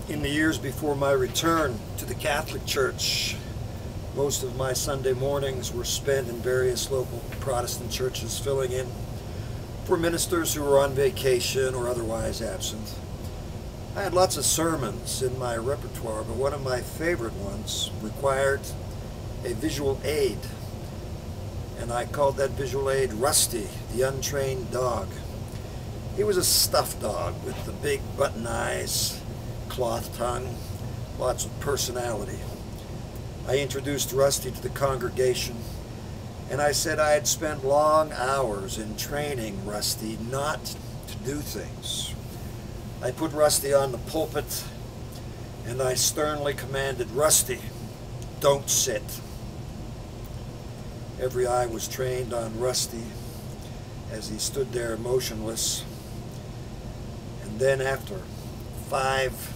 In the years before my return to the Catholic Church, most of my Sunday mornings were spent in various local Protestant churches filling in for ministers who were on vacation or otherwise absent. I had lots of sermons in my repertoire, but one of my favorite ones required a visual aid, and I called that visual aid Rusty, the Untrained Dog. He was a stuffed dog with the big button eyes, cloth tongue, lots of personality. I introduced Rusty to the congregation, and I said I had spent long hours in training Rusty not to do things. I put Rusty on the pulpit, and I sternly commanded, "Rusty, don't sit." Every eye was trained on Rusty as he stood there motionless. And then after 5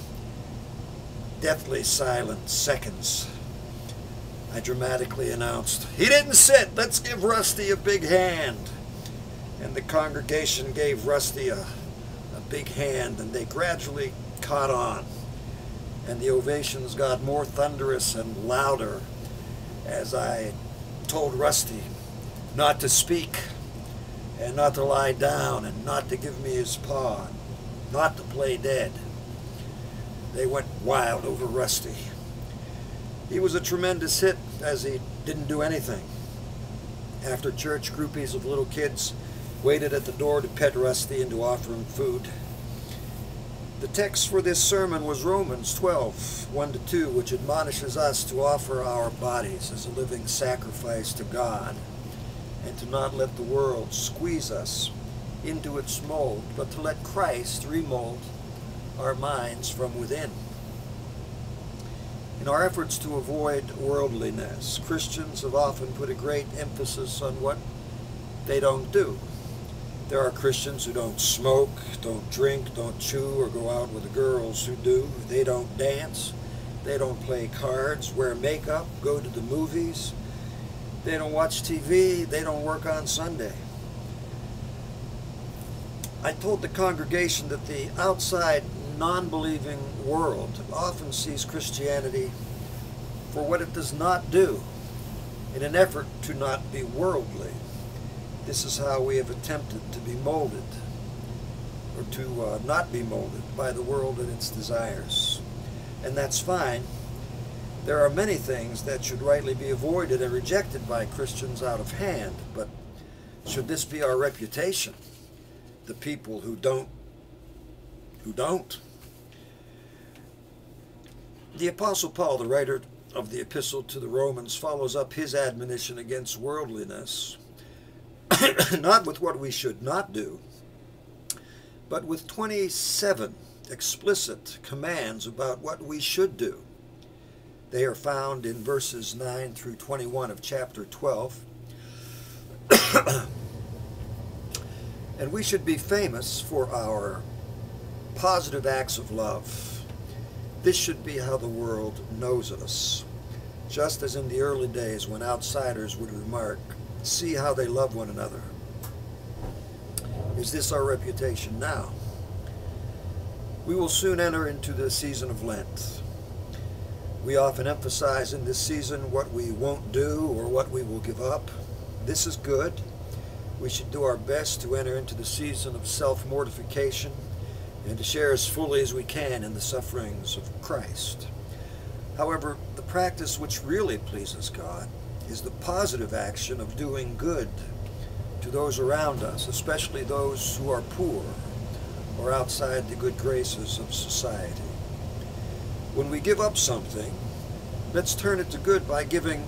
deathly silent seconds, I dramatically announced, "He didn't sit! Let's give Rusty a big hand." And the congregation gave Rusty a big hand, and they gradually caught on. And the ovations got more thunderous and louder as I told Rusty not to speak, and not to lie down, and not to give me his paw, not to play dead. They went wild over Rusty. He was a tremendous hit, as he didn't do anything. After church, groupies of little kids waited at the door to pet Rusty and to offer him food. The text for this sermon was Romans 12, 1-2, which admonishes us to offer our bodies as a living sacrifice to God, and to not let the world squeeze us into its mold, but to let Christ remold our minds from within. In our efforts to avoid worldliness, Christians have often put a great emphasis on what they don't do. There are Christians who don't smoke, don't drink, don't chew, or go out with the girls who do. They don't dance, they don't play cards, wear makeup, go to the movies. They don't watch TV, they don't work on Sunday. I told the congregation that the outside, non-believing world often sees Christianity for what it does not do, in an effort to not be worldly. This is how we have attempted to be molded, or to not be molded by the world and its desires. And that's fine. There are many things that should rightly be avoided and rejected by Christians out of hand, but should this be our reputation? The people who don't. The Apostle Paul, the writer of the epistle to the Romans, follows up his admonition against worldliness, not with what we should not do, but with 27 explicit commands about what we should do. They are found in verses 9-21 of chapter 12. And we should be famous for our positive acts of love. This should be how the world knows us. Just as in the early days when outsiders would remark, "See how they love one another." Is this our reputation now? We will soon enter into the season of Lent. We often emphasize in this season what we won't do or what we will give up. This is good. We should do our best to enter into the season of self-mortification and to share as fully as we can in the sufferings of Christ. However, the practice which really pleases God is the positive action of doing good to those around us, especially those who are poor or outside the good graces of society. When we give up something, let's turn it to good by giving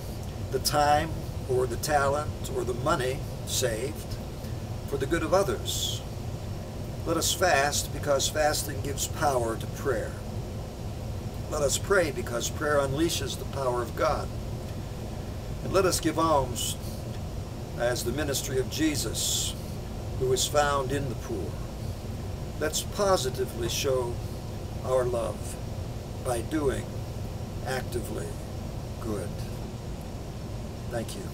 the time or the talent or the money saved for the good of others. Let us fast because fasting gives power to prayer. Let us pray because prayer unleashes the power of God. And let us give alms as the ministry of Jesus, who is found in the poor. Let's positively show our love by doing actively good. Thank you.